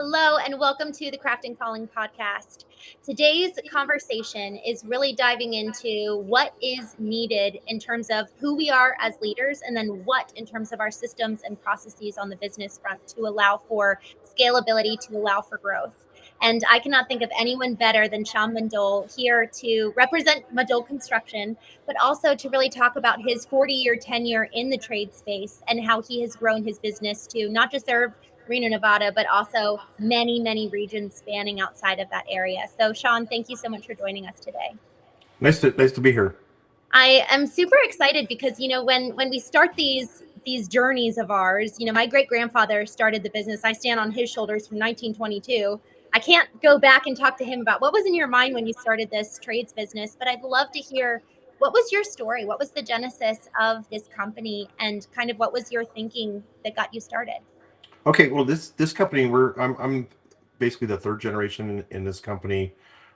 Hello, and welcome to the Craft and Calling podcast. Today's conversation is really diving into what is needed in terms of who we are as leaders, and then what in terms of our systems and processes on the business front to allow for scalability, to allow for growth. And I cannot think of anyone better than Sean Madole here to represent Madole Construction, but also to really talk about his 40-year tenure in the trade space and how he has grown his business to not just serve Reno, Nevada, but also many, many regions spanning outside of that area. So, Sean, thank you so much for joining us today. Nice to be here. I am super excited because when we start these journeys of ours, my great grandfather started the business. I stand on his shoulders from 1922. I can't go back and talk to him about what was in your mind when you started this trades business, but I'd love to hear what was your story? What was the genesis of this company, and kind of what was your thinking that got you started? Okay, well, this company, I'm basically the third generation in this company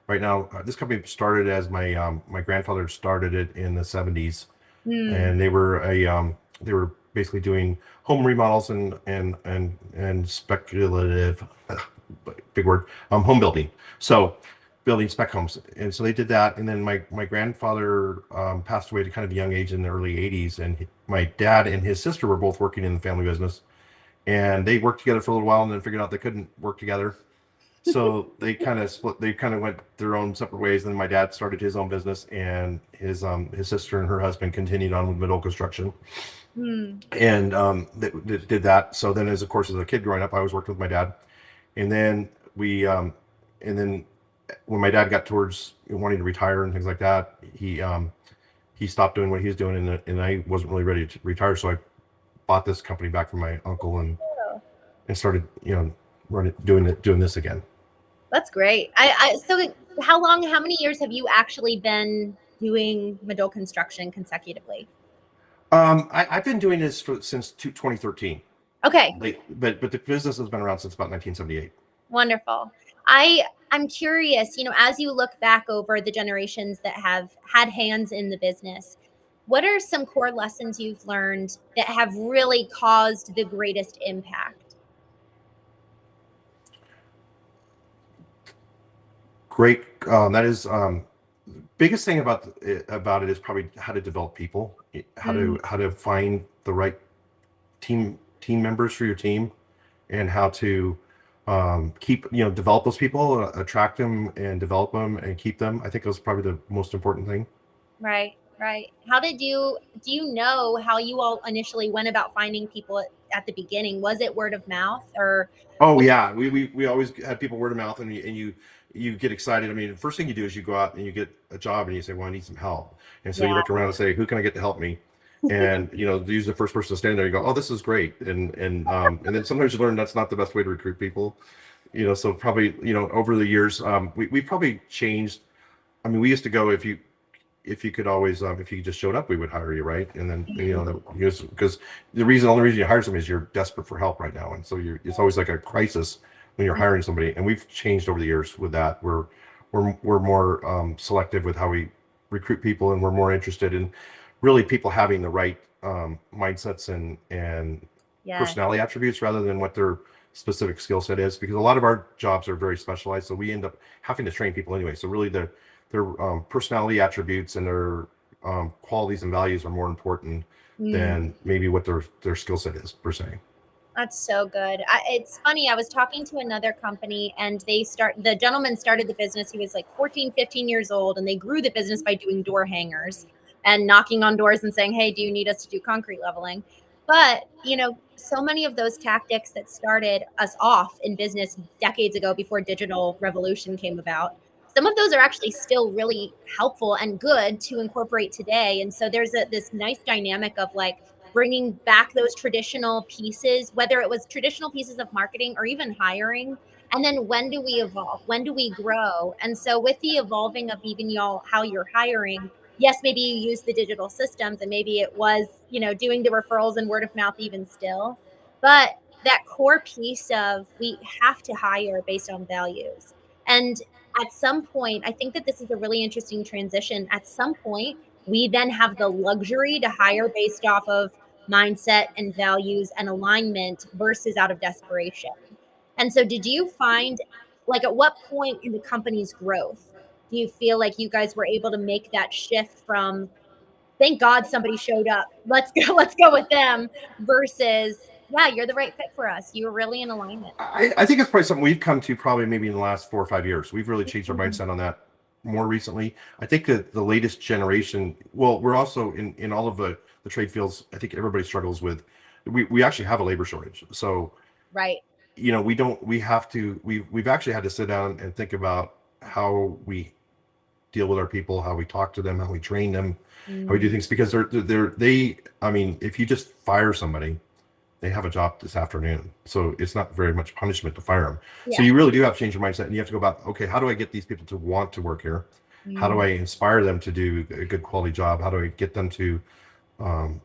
right now. This company started as my grandfather started it in the 70s, Hmm. and they were basically doing home remodels and speculative, big word, home building. So building spec homes, and so they did that. And then my grandfather passed away at a kind of a young age in the early 80s, and my dad and his sister were both working in the family business, and they worked together for a little while and then figured out they couldn't work together. So they kind of split. They kind of went their own separate ways. Then my dad started his own business, and his sister and her husband continued on with Madole Construction, Hmm. and they did that. So then, as of course, as a kid growing up, I always worked with my dad, and then and then when my dad got towards wanting to retire and things like that, he stopped doing what he was doing, and I wasn't really ready to retire, so I bought this company back from my uncle and started, doing this again. That's great. So how many years have you actually been doing Madole Construction consecutively? I've been doing this since 2013. Okay, But the business has been around since about 1978. wonderful. I'm curious, as you look back over the generations that have had hands in the business, what are some core lessons you've learned that have really caused the greatest impact? Great. That is biggest thing about it is probably how to develop people, Mm, how to find the right team members for your team, and how to keep develop those people, attract them, and develop them and keep them. I think that's probably the most important thing. right, right. Do you know how you all initially went about finding people at the beginning? Was it word of mouth or Oh yeah, we always had people word of mouth, and you get excited. I mean, the first thing you do is you go out and you get a job, and you say, "Well, I need some help," and so you yeah. look around and say, "Who can I get to help me?" And use the first person to stand there. You go, "Oh, this is great," and then sometimes you learn that's not the best way to recruit people. So probably over the years, we probably changed. I mean, we used to go, if you could always, if you just showed up, we would hire you, right? And then because the only reason you hire somebody is you're desperate for help right now, and so it's always like a crisis when you're hiring somebody. And we've changed over the years with that. We're more selective with how we recruit people, and we're more interested in really people having the right mindsets and Yeah. personality attributes rather than what their specific skill set is, because a lot of our jobs are very specialized, so we end up having to train people anyway. So really their personality attributes and their qualities and values are more important Mm. than maybe what their skill set is per se. That's so good. It's funny. I was talking to another company, and the gentleman started the business. He was like 14, 15 years old, and they grew the business by doing door hangers and knocking on doors and saying, "Hey, do you need us to do concrete leveling?" But, so many of those tactics that started us off in business decades ago before digital revolution came about, some of those are actually still really helpful and good to incorporate today. And so there's this nice dynamic of like, bringing back those traditional pieces, whether it was traditional pieces of marketing or even hiring. And then when do we evolve? When do we grow? And so with the evolving of even y'all, how you're hiring, yes, maybe you use the digital systems and maybe it was, doing the referrals and word of mouth even still. But that core piece of we have to hire based on values. And at some point, I think that this is a really interesting transition. At some point, we then have the luxury to hire based off of mindset and values and alignment versus out of desperation. And so did you find, like, at what point in the company's growth do you feel like you guys were able to make that shift from, thank God somebody showed up, let's go, let's go with them, versus, yeah, you're the right fit for us. You were really in alignment. I think it's probably something we've come to probably maybe in the last 4 or 5 years. We've really changed our Mhm. mindset on that more recently. I think that the latest generation, well, we're also in all of the trade fields, I think everybody struggles with, we actually have a labor shortage. So, Right. we have to, we've actually had to sit down and think about how we deal with our people, how we talk to them, how we train them, how we do Mm. things, because they, I mean, if you just fire somebody, they have a job this afternoon. So it's not very much punishment to fire them. So Yeah. you really do have to change your mindset, and you have to go about, okay, how do I get these people to want to work here? How do Mm. I inspire them to do a good quality job? How do I get them to um,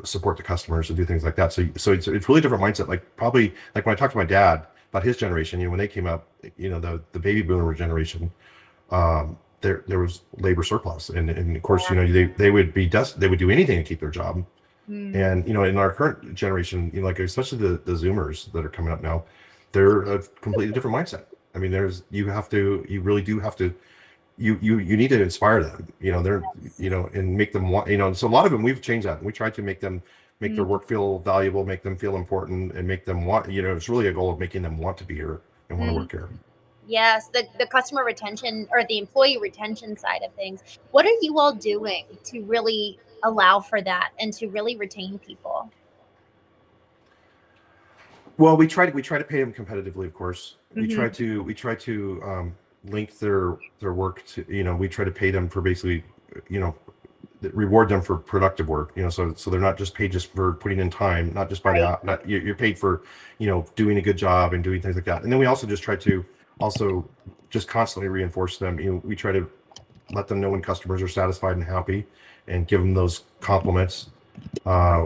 support the customers and do things like that? So it's really different mindset. Like probably like when I talked to my dad about his generation, when they came up, the baby boomer generation, there was labor surplus, and of course, Yeah. they would they would do anything to keep their job. Mm. And in our current generation, like especially the Zoomers that are coming up now, they're a completely different mindset. I mean, you really do have to, you need to inspire them. They're, Yes. and make them want. So a lot of them we've changed that. We try to make their Mm. work feel valuable, make them feel important, and make them want. It's really a goal of making them want to be here and want to Mm. work here. Yes, the customer retention or the employee retention side of things. What are you all doing to really allow for that and to really retain people? Well, we try to pay them competitively, of course. Mhm. We try to link their work to, we try to pay them for basically, you know reward them for productive work. So they're not just paid just for putting in time, not just by the Right. not, you're paid for doing a good job and doing things like that. And then we also just try to also just constantly reinforce them. We try to let them know when customers are satisfied and happy, and give them those compliments.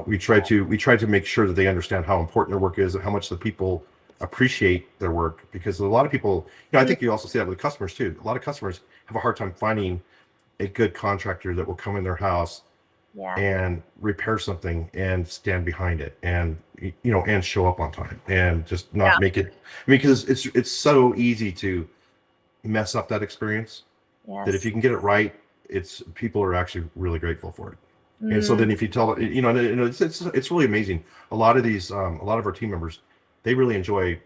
We try to make sure that they understand how important their work is and how much the people appreciate their work, because a lot of people, I Mm. think you also see that with customers too. A lot of customers have a hard time finding a good contractor that will come in their house Yeah. and repair something and stand behind it, and and show up on time, and just Yeah. not make it. I mean, because it's so easy to mess up that experience, that if Yes. you can get it right, it's people are actually really grateful for it. And so Mm. then if you tell, it's really amazing. A lot of our team members, they really enjoy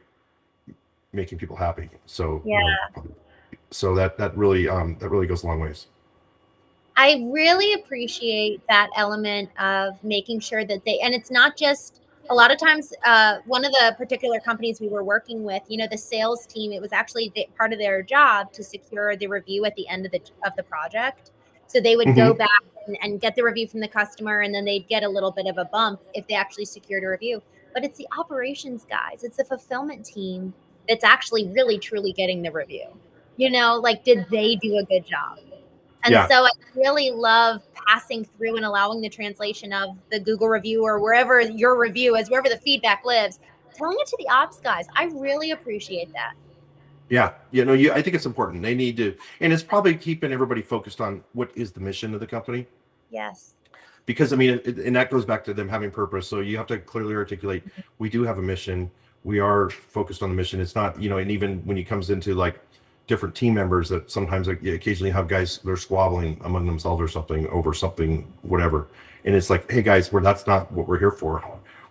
making people happy. So Yeah. so that really goes a long ways. I really appreciate that element of making sure that they, and it's not just, a lot of times, one of the particular companies we were working with, the sales team, it was actually part of their job to secure the review at the end of the project. So they would go Hmm. back and get the review from the customer, and then they'd get a little bit of a bump if they actually secured a review. But it's the operations guys, it's the fulfillment team that's actually really truly getting the review. Like, did they do a good job? And Yeah. so I really love passing through and allowing the translation of the Google review or wherever your review is, wherever the feedback lives, telling it to the ops guys. I really appreciate that. Yeah, I think it's important. They need to, and it's probably keeping everybody focused on what is the mission of the company. Yes. Because I mean, and that goes back to them having purpose. So you have to clearly articulate, we do have a mission. We are focused on the mission. It's not, and even when it comes into like different team members, that sometimes, like, you occasionally have guys, they're squabbling among themselves or something over something, whatever. And it's like, hey guys, that's not what we're here for.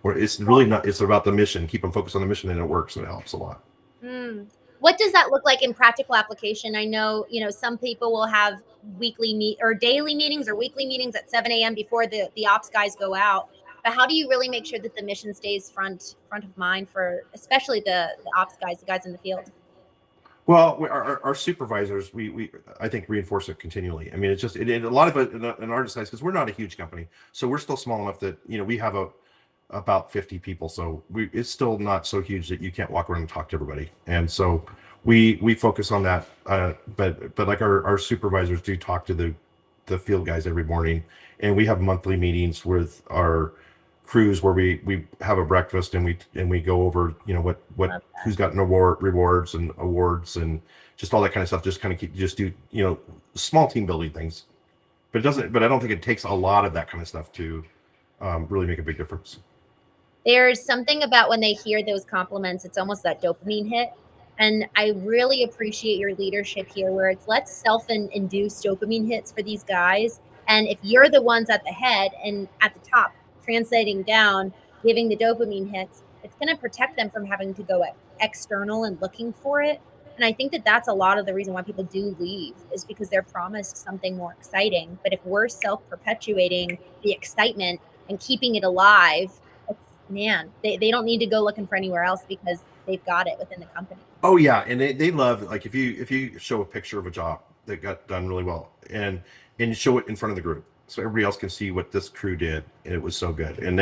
It's really not. It's about the mission. Keep them focused on the mission, and it works, and it helps a lot. Mm. What does that look like in practical application? I know, some people will have weekly meet or daily meetings or weekly meetings at 7 a.m. before the ops guys go out. But how do you really make sure that the mission stays front of mind for especially the ops guys, the guys in the field? Well, our supervisors, we I think reinforce it continually. I mean, it's just a lot of it in our size, because we're not a huge company, so we're still small enough that we have about 50 people, so it's still not so huge that you can't walk around and talk to everybody. And so we focus on that. But like our supervisors do talk to the field guys every morning, and we have monthly meetings with our crews where we have a breakfast, and we go over what Love who's gotten rewards and awards, and just all that kind of stuff. Just kind of keep just do small team building things. But I don't think it takes a lot of that kind of stuff to really make a big difference. There's something about when they hear those compliments, it's almost that dopamine hit. And I really appreciate your leadership here, where it's let's self-induce dopamine hits for these guys. And if you're the ones at the head and at the top, translating down, giving the dopamine hits, it's going to protect them from having to go external and looking for it. And I think that that's a lot of the reason why people do leave, is because they're promised something more exciting. But if we're self-perpetuating the excitement and keeping it alive, man, they don't need to go looking for anywhere else because they've got it within the company. Oh yeah, and they love, like, if you show a picture of a job that got done really well, and you show it in front of the group so everybody else can see what this crew did, and it was so good. And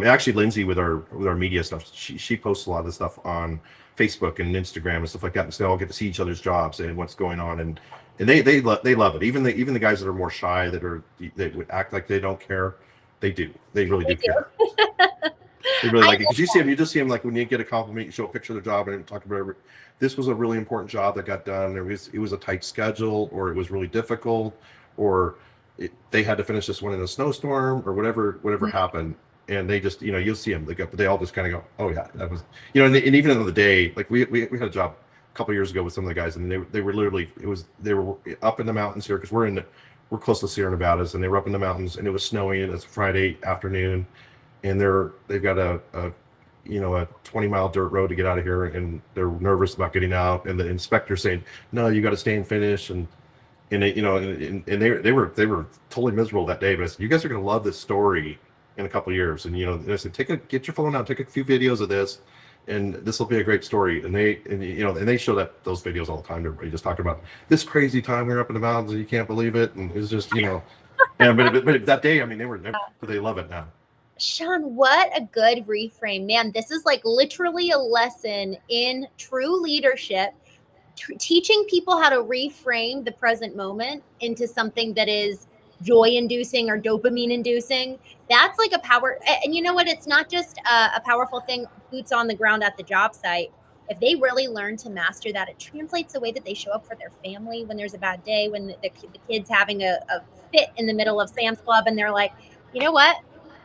actually Lindsay with our media stuff, she posts a lot of the stuff on Facebook and Instagram and stuff like that, and so they all get to see each other's jobs and what's going on, and they love it. Even the guys that are more shy, they would act like they don't care, they really do care. They really like it, because you just see them, like when you get a compliment, you show a picture of the job and talk about it. This was a really important job that got done. It was a tight schedule, or it was really difficult, or they had to finish this one in a snowstorm, or whatever happened. And they just, you'll see them, they all just kind of go, oh yeah, that was, and even in the day, like we had a job a couple of years ago with some of the guys, and they were literally, they were up in the mountains here, because we're close to Sierra Nevadas, and they were up in the mountains, and it was snowing, and it's a Friday afternoon, and they've got a 20-mile dirt road to get out of here, and they're nervous about getting out, and the inspector saying, no, you got to stay and finish, and they were totally miserable that day. But I said, you guys are going to love this story in a couple of years, and I said, get your phone out, take a few videos of this, and this will be a great story. And they show those videos all the time to everybody, just talking about this crazy time we were up in the mountains and you can't believe it, and it's just yeah. But that day, I mean, they love it now. Sean, what a good reframe. Man, this is like literally a lesson in true leadership, teaching people how to reframe the present moment into something that is joy inducing or dopamine inducing. That's like a power. And you know what? It's not just a powerful thing, boots on the ground at the job site. If they really learn to master that, it translates the way that they show up for their family when there's a bad day, when the kid's having a fit in the middle of Sam's Club, and they're like, you know what?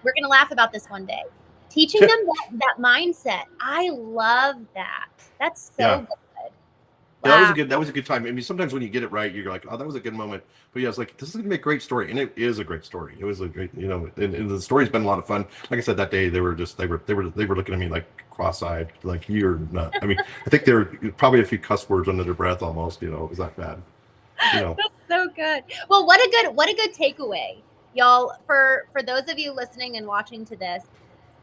We're going to laugh about this one day. Teaching them that mindset. I love that. That's so good. Wow. Yeah, that was a good time. I mean, sometimes when you get it right, you're like, oh, that was a good moment. But yeah, it's like, this is going to be a great story. And it is a great story. It was a great, and the story's been a lot of fun. Like I said, that day, they were looking at me like cross-eyed, like, you're not. I mean, I think there were probably a few cuss words under their breath almost, it was that bad. That's so good. Well, what a good takeaway. Y'all, for those of you listening and watching to this,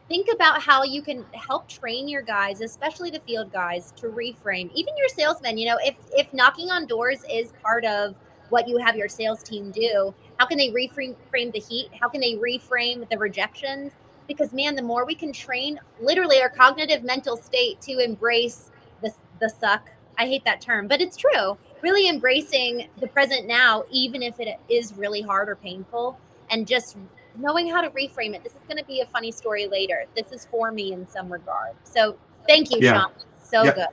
think about how you can help train your guys, especially the field guys, to reframe. Even your salesmen, if knocking on doors is part of what you have your sales team do, how can they reframe the heat? How can they reframe the rejections? Because, man, the more we can train literally our cognitive mental state to embrace the suck. I hate that term, but it's true. Really embracing the present now, even if it is really hard or painful, and just knowing how to reframe it. This is going to be a funny story later. This is for me in some regard. So thank you, Sean. So good.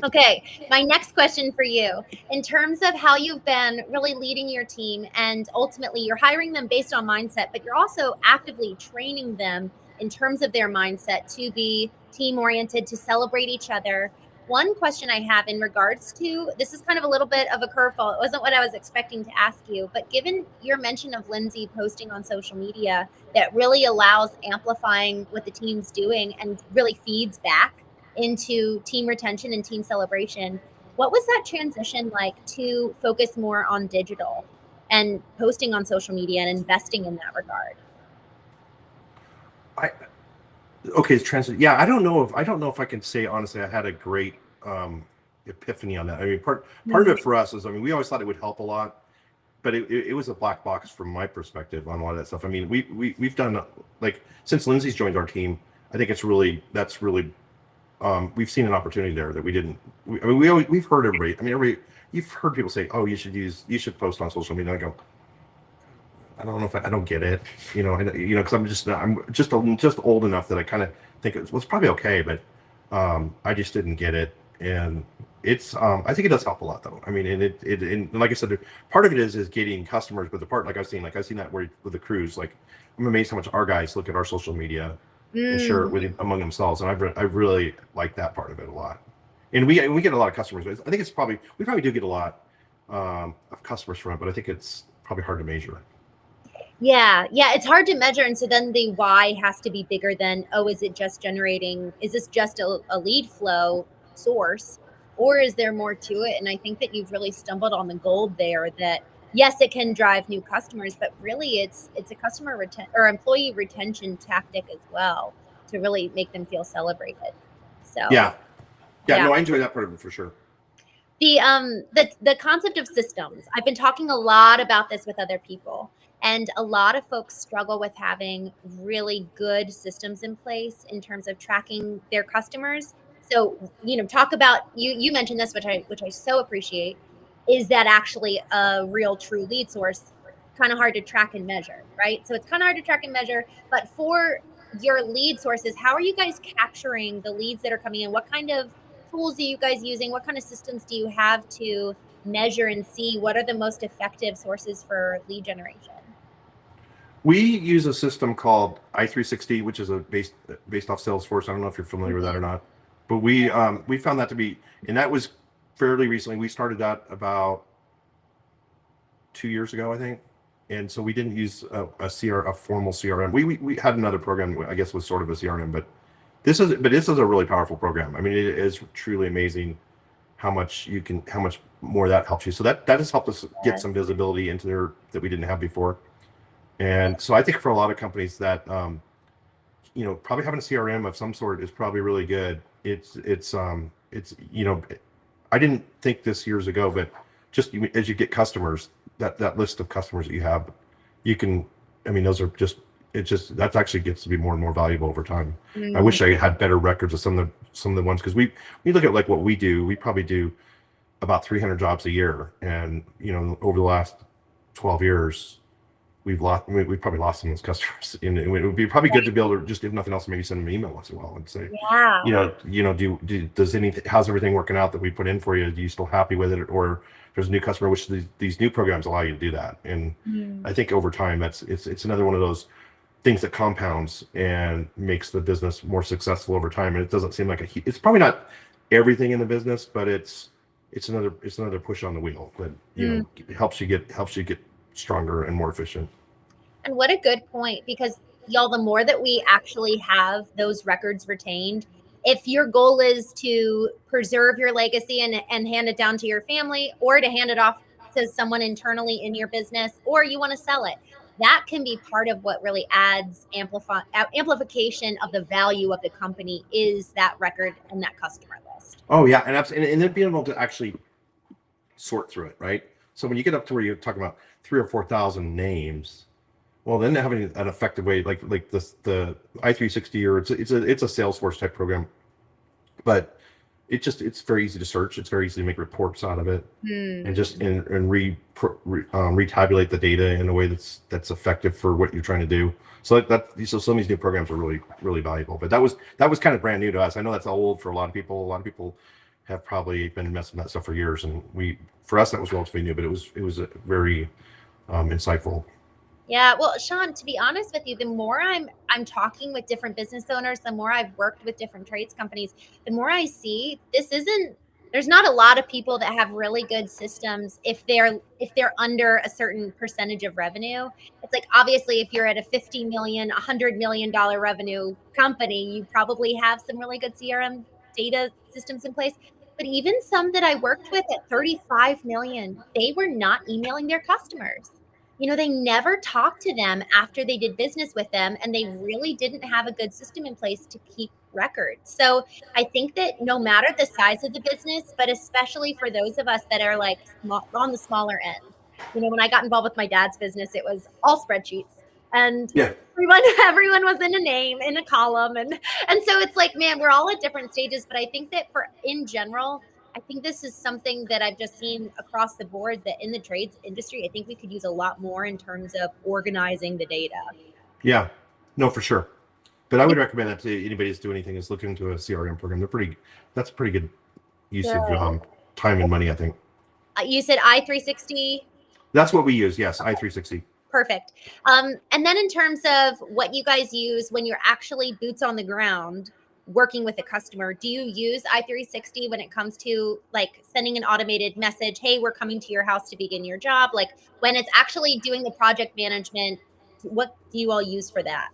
Okay, my next question for you. In terms of how you've been really leading your team, and ultimately you're hiring them based on mindset, but you're also actively training them in terms of their mindset to be team-oriented, to celebrate each other. One question I have in regards to, this is kind of a little bit of a curveball. It wasn't what I was expecting to ask you, but given your mention of Lindsay posting on social media that really allows amplifying what the team's doing and really feeds back into team retention and team celebration, what was that transition like to focus more on digital and posting on social media and investing in that regard? Yeah, I don't know if I can say honestly I had a great epiphany on that. I mean, part of it for us is, I mean, we always thought it would help a lot, but it was a black box from my perspective on a lot of that stuff. I mean, we've done, like, since Lindsay's joined our team, I think that's really we've seen an opportunity there that we didn't. We've heard everybody. I mean, you've heard people say, oh, you should post on social media. I go, I don't know if I don't get it, because I'm just old enough that I kind of think it's probably okay, but I just didn't get it, and it's I think it does help a lot though. I mean, and like I said, part of it is getting customers, but the part, like I've seen that with the crews, like, I'm amazed how much our guys look at our social media and share it Mm. with among themselves. And I really like that part of it a lot. And we get a lot of customers. I think it's probably we probably do get a lot of customers from it, but I think it's probably hard to measure. Yeah, yeah, it's hard to measure, and so then the why has to be bigger than, oh, is it just generating, is this just a lead flow source, or is there more to it? And I think that you've really stumbled on the gold there that yes, it can drive new customers, but really it's a customer or employee retention tactic as well to really make them feel celebrated. So, Yeah, yeah. yeah. No, I enjoy that part of it for sure. The concept of systems. I've been talking a lot about this with other people, and a lot of folks struggle with having really good systems in place in terms of tracking their customers. So, talk about you mentioned this, which I so appreciate. Is that actually a real true lead source? Kind of hard to track and measure, right? So it's kind of hard to track and measure, but for your lead sources, how are you guys capturing the leads that are coming in? What kind of tools are you guys using? What kind of systems do you have to measure and see what are the most effective sources for lead generation? We use a system called i360, which is a based off Salesforce. I don't know if you're familiar with that or Mhm. not, but we found that to be, and that was fairly recently. We started that about 2 years ago, I think. And so we didn't use a formal CRM. We had another program, I guess, was sort of a CRM, but this is a really powerful program. I mean, it is truly amazing how much more that helps you. So that has helped us get Yes. some visibility into there that we didn't have before. And so I think for a lot of companies that probably having a CRM of some sort is probably really good. It's I didn't think this years ago, but just as you get customers, that list of customers that you have, you can, I mean, those are just, it just, that actually gets to be more and more valuable over time. I Mm, wish I had better records of some of the ones, because we look at like what we do, we probably do about 300 jobs a year. And, over the last 12 years, we've probably lost some of those customers. And it would be probably good to be able to just, if nothing else, maybe send them an email once in a while and say, yeah. does anything, how's everything working out that we put in for you? Are you still happy with it? Or there's a new customer, which these new programs allow you to do that. And Mm. I think over time, it's another one of those things that compounds and makes the business more successful over time. And it doesn't seem like it's probably not everything in the business, but it's another push on the wheel that, Mm. helps you get stronger and more efficient. And what a good point, because y'all, the more that we actually have those records retained, if your goal is to preserve your legacy and hand it down to your family, or to hand it off to someone internally in your business, or you want to sell it, that can be part of what really adds amplification of the value of the company, is that record and that customer list. Oh yeah, and then being able to actually sort through it, right? So when you get up to where you're talking about 3 or 4 thousand names, well, then having an effective way, like this, the i360, or it's a Salesforce type program, but it's very easy to search. It's very easy to make reports out of it, and Hmm. just retabulate the data in a way that's effective for what you're trying to do. So some of these new programs are really really valuable. But that was kind of brand new to us. I know that's old for a lot of people. A lot of people have probably been messing with that stuff for years, and for us that was relatively new, but it was a very insightful. Yeah, well, Sean, to be honest with you, the more I'm talking with different business owners, the more I've worked with different trades companies, the more I see this isn't, there's not a lot of people that have really good systems if they're under a certain percentage of revenue. It's like, obviously if you're at a 50 million, $100 million revenue company, you probably have some really good CRM data systems in place. But even some that I worked with at 35 million, they were not emailing their customers. They never talked to them after they did business with them, and they really didn't have a good system in place to keep records. So I think that no matter the size of the business, but especially for those of us that are like small, on the smaller end, when I got involved with my dad's business, it was all spreadsheets, and Yeah, everyone everyone was in a name in a column, and so it's like, man, we're all at different stages. But I think that for in general, I think this is something that I've just seen across the board, that in the trades industry, I think we could use a lot more in terms of organizing the data. yeah, no, for sure. But I would recommend that to anybody that's doing anything is looking into a CRM program. That's a pretty good use of Good. time and money, I think. You said I 360. That's what we use. Yes, i360. Perfect. And then in terms of what you guys use when you're actually boots on the ground working with a customer, do you use i360 when it comes to like sending an automated message, hey, we're coming to your house to begin your job? Like when it's actually doing the project management, what do you all use for that?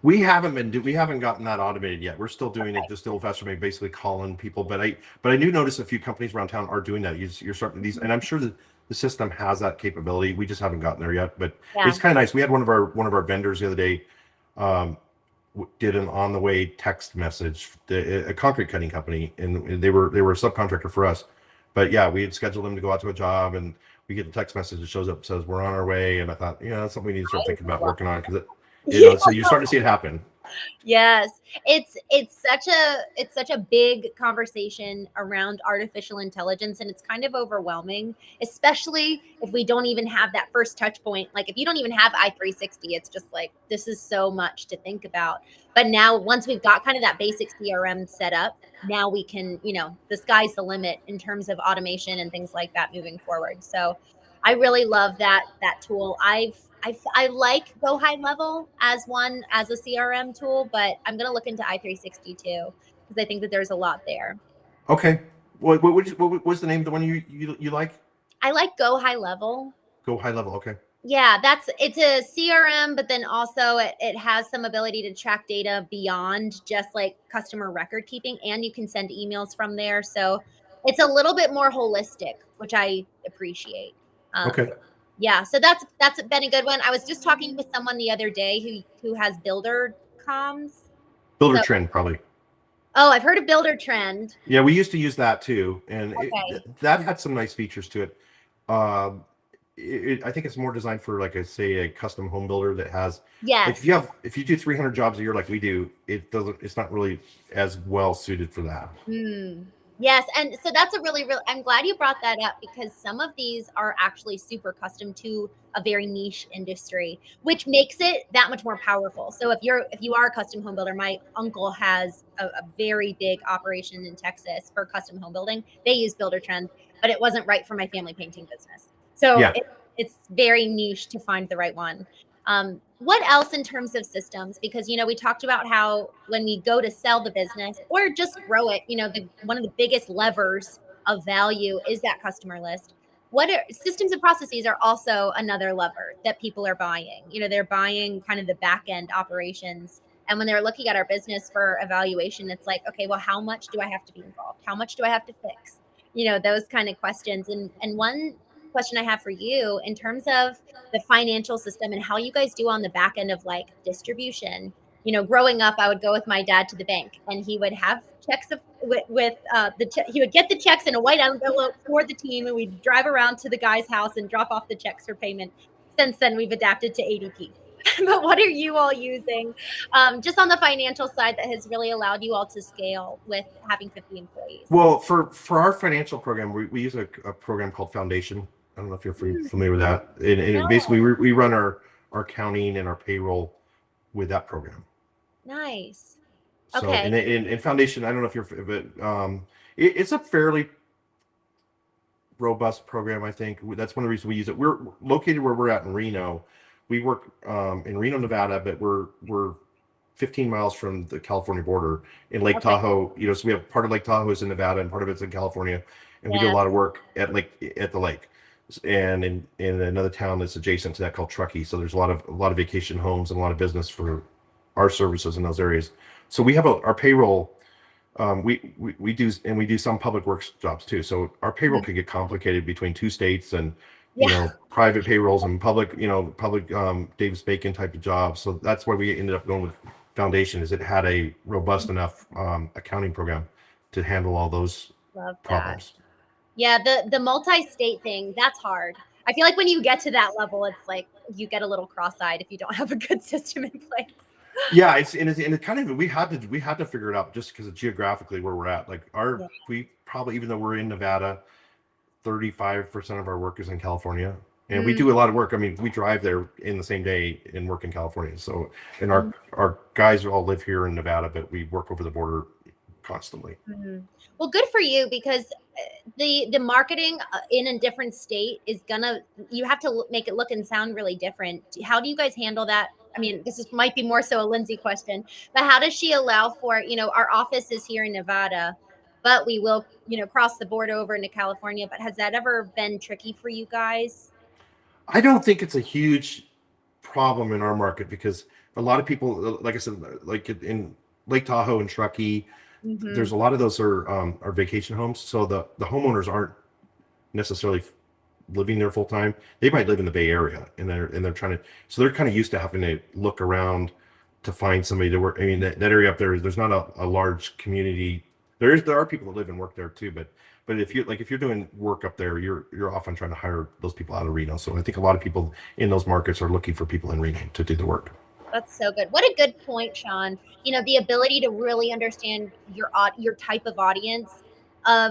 We haven't gotten that automated yet. We're still doing it just the old fashioned way, basically calling people. But I do notice a few companies around town are doing that. You're starting these, and I'm sure that the system has that capability. We just haven't gotten there yet. But Yeah. it's kind of nice. We had one of our vendors the other day um, did an on the way text message, a concrete cutting company, and they were a subcontractor for us. But yeah, we had scheduled them to go out to a job, and we get the text message that shows up says we're on our way. And I thought, that's something we need to start thinking about working on because so you're starting to see it happen. Yes. It's such a big conversation around artificial intelligence, and it's kind of overwhelming, especially if we don't even have that first touch point. Like if you don't even have i360, it's just like this is so much to think about. But now once we've got kind of that basic CRM set up, now we can, the sky's the limit in terms of automation and things like that moving forward. So I really love that tool. I like Go High Level as a CRM tool, but I'm gonna look into i360 too because I think that there's a lot there. Okay. What was the name of the one you like? I like Go High Level. Go high level. Okay. Yeah, it's a CRM, but then also it has some ability to track data beyond just like customer record keeping, and you can send emails from there. So it's a little bit more holistic, which I appreciate. Um, Okay. yeah, so that's been a good one. I was just talking with someone the other day who has builder comms. Builder So, Trend probably. oh, I've heard of builder trend. Yeah, we used to use that too, and Okay. that had some nice features to it. Um, I think it's more designed for like say a custom home builder that has like Yes. if you do 300 jobs a year like we do, it's not really as well suited for that. Mm. Yes, and so that's a really I'm glad you brought that up because some of these are actually super custom to a very niche industry, which makes it that much more powerful. So if you are a custom home builder, my uncle has a very big operation in Texas for custom home building. They use Builder Trend, but it wasn't right for my family painting business. So Yeah. it's very niche to find the right one. What else in terms of systems? Because we talked about how when we go to sell the business or just grow it, one of the biggest levers of value is that customer list. What are systems and processes are also another lever that people are buying. They're buying kind of the back end operations. And when they're looking at our business for evaluation, it's like, okay, well, how much do I have to be involved? How much do I have to fix? Those kind of questions. And one question I have for you in terms of the financial system and how you guys do on the back end of like distribution. Growing up, I would go with my dad to the bank, and he would have checks he would get the checks in a white envelope for the team, and we'd drive around to the guy's house and drop off the checks for payment. Since then, we've adapted to ADP. But what are you all using, just on the financial side, that has really allowed you all to scale with having 50 employees? Well, for our financial program, we use a program called Foundation. I don't know if you're familiar with that. And basically, No. we run our accounting and our payroll with that program. Nice. So, Okay. in Foundation, I don't know if you're, but it's a fairly robust program. I think that's one of the reasons we use it. We're located where we're at in Reno. We work in Reno, Nevada, but we're 15 miles from the California border in Lake Okay. Tahoe. So we have part of Lake Tahoe is in Nevada and part of it's in California, and we do a Yes. lot of work at the lake, and in another town that's adjacent to that called Truckee. So there's a lot of vacation homes and a lot of business for our services in those areas. So we have our payroll. We do some public works jobs too. So our payroll Mhm. could get complicated between two states and Yeah. private payrolls and public Davis Bacon type of jobs. So that's why we ended up going with Foundation, is it had a robust enough accounting program to handle all those Love that. problems. Yeah, the multi-state thing, that's hard. I feel like when you get to that level, it's like you get a little cross-eyed if you don't have a good system in place. Yeah, it's kind of we had to figure it out just because of geographically where we're at. Like Yeah. we probably, even though we're in Nevada, 35% of our work is in California. And we Mm, do a lot of work. I mean, we drive there in the same day and work in California. So, and mm, our guys all live here in Nevada, but we work over the border constantly. mhm. Well, good for you because the marketing in a different state is gonna, you have to make it look and sound really different. How do you guys handle that? I mean, this is might be more so a Lindsay question, but how does she allow for, our office is here in Nevada, but we will, cross the border over into California. But has that ever been tricky for you guys? I don't think it's a huge problem in our market because a lot of people, like I said, like in Lake Tahoe and Truckee, Mm-hmm. there's a lot of those are vacation homes. So the homeowners aren't necessarily living there full time. They might live in the Bay Area and they're trying to, so they're kind of used to having to look around to find somebody to work. I mean, that area up there, there's not a large community. There are people that live and work there too, but if you're doing work up there, you're often trying to hire those people out of Reno. So I think a lot of people in those markets are looking for people in Reno to do the work. That's so good. What a good point, Sean. The ability to really understand your type of audience.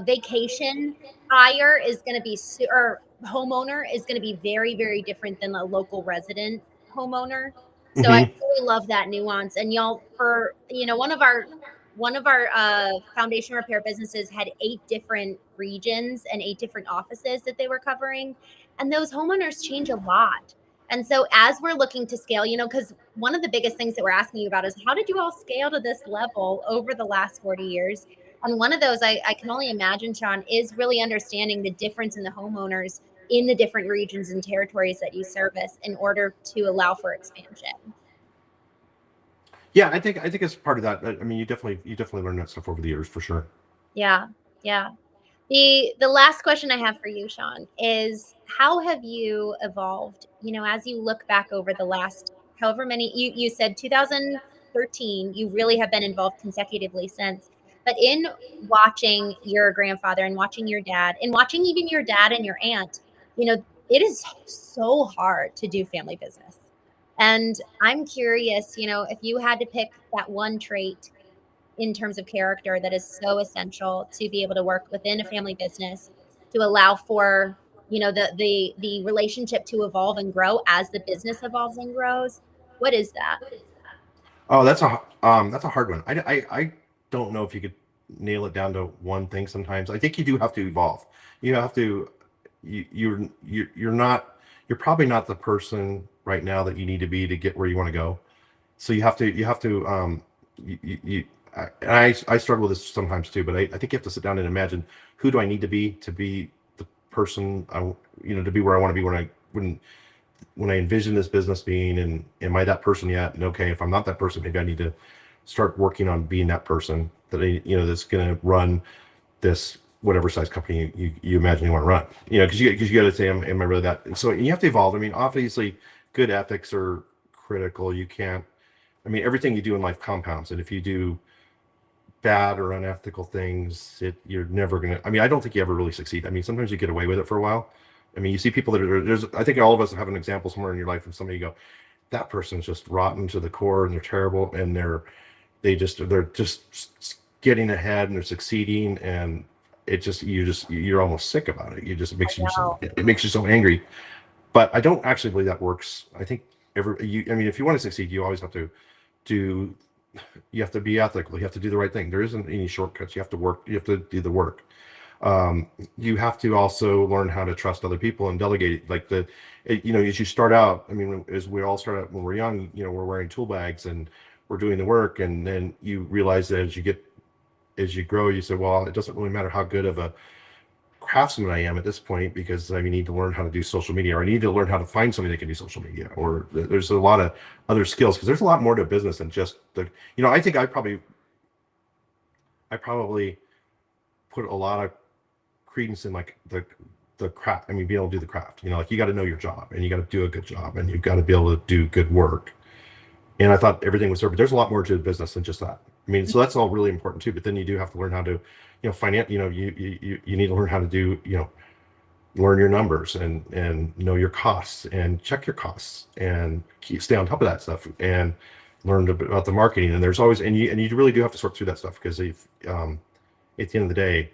Vacation buyer is going to be or homeowner is going to be very, very different than a local resident homeowner. So I Hmm. really love that nuance. And y'all, for one of our foundation repair businesses had 8 different regions and 8 different offices that they were covering, and those homeowners change a lot. And so as we're looking to scale, because one of the biggest things that we're asking you about is how did you all scale to this level over the last 40 years? And one of those I can only imagine, Sean, is really understanding the difference in the homeowners in the different regions and territories that you service in order to allow for expansion. Yeah, I think it's part of that. I mean, you definitely learn that stuff over the years for sure. Yeah, yeah. The last question I have for you, Sean, is how have you evolved, as you look back over the last however many, you said 2013, you really have been involved consecutively since. But in watching your grandfather and watching your dad and watching even your dad and your aunt, it is so hard to do family business. And I'm curious, if you had to pick that one trait in terms of character that is so essential to be able to work within a family business to allow for the relationship to evolve and grow as the business evolves and grows. What is that? Oh, that's a hard one. I don't know if you could nail it down to one thing sometimes. I think you do have to evolve. You have to you're probably not the person right now that you need to be to get where you want to go. So you have to I struggle with this sometimes too, but I think you have to sit down and imagine who do I need to be the person to be where I want to be when I envision this business being, and am I that person yet? And okay, if I'm not that person, maybe I need to start working on being that person that's going to run this whatever size company you imagine you want to run. Because you got to say, am I really that? And so you have to evolve. I mean, obviously, good ethics are critical. You can't. I mean, everything you do in life compounds, and if you do bad or unethical things, you're never gonna. I mean, I don't think you ever really succeed. I mean, sometimes you get away with it for a while. I mean, you see people that are there's. I think all of us have an example somewhere in your life of somebody you go, that person's just rotten to the core and they're terrible and they're just getting ahead and they're succeeding and you're almost sick about it. You just Wow. it makes you so angry. But I don't actually believe that works. I think I mean, if you want to succeed, you always have to do you have to be ethical. You have to do the right thing. There isn't any shortcuts. You have to work. You have to do the work. You have to also learn how to trust other people and delegate. As you start out, I mean, as we all start out when we're young, we're wearing tool bags and we're doing the work. And then you realize that as you grow, you say, well, it doesn't really matter how good of a craftsman I am at this point because I need to learn how to do social media, or I need to learn how to find somebody that can do social media, or there's a lot of other skills because there's a lot more to business than just I think I probably put a lot of credence in like the craft. I mean, being able to do the craft. Like you got to know your job and you got to do a good job and you've got to be able to do good work. And I thought everything was there, but there's a lot more to the business than just that. I mean, so that's all really important too. But then you do have to learn how to, finance. You need to learn how to do, learn your numbers and know your costs and check your costs and stay on top of that stuff and learn about the marketing. And there's always and you really do have to sort through that stuff because if at the end of the day,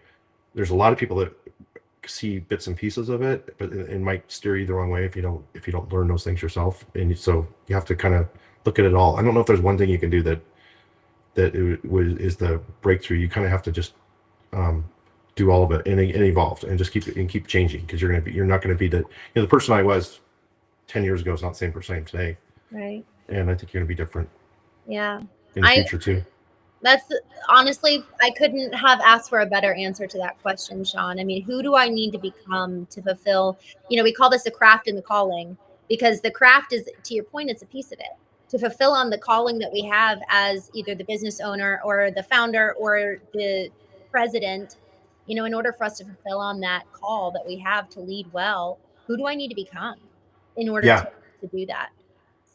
there's a lot of people that see bits and pieces of it, but it might steer you the wrong way if you don't learn those things yourself. And so you have to kind of look at it all. I don't know if there's one thing you can do that is the breakthrough. You kind of have to just do do all of it and evolve and just keep changing, because you're not going to be the person I was 10 years ago is not the same person I am today. Right. And I think you're going to be different Yeah. in the I future too. That's honestly, I couldn't have asked for a better answer to that question, Sean. I mean, who do I need to become to fulfill? We call this a craft and the calling, because the craft is, to your point, it's a piece of it. To fulfill on the calling that we have as either the business owner or the founder or the president, in order for us to fulfill on that call that we have to lead well, who do I need to become in order Yeah. to do that?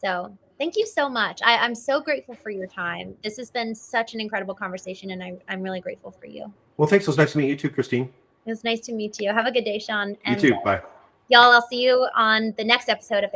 So thank you so much. I'm so grateful for your time. This has been such an incredible conversation, and I'm really grateful for you. Well, thanks. It was nice to meet you too, Christine. It was nice to meet you. Have a good day, Sean. You And too. Bye. y'all, I'll see you on the next episode of the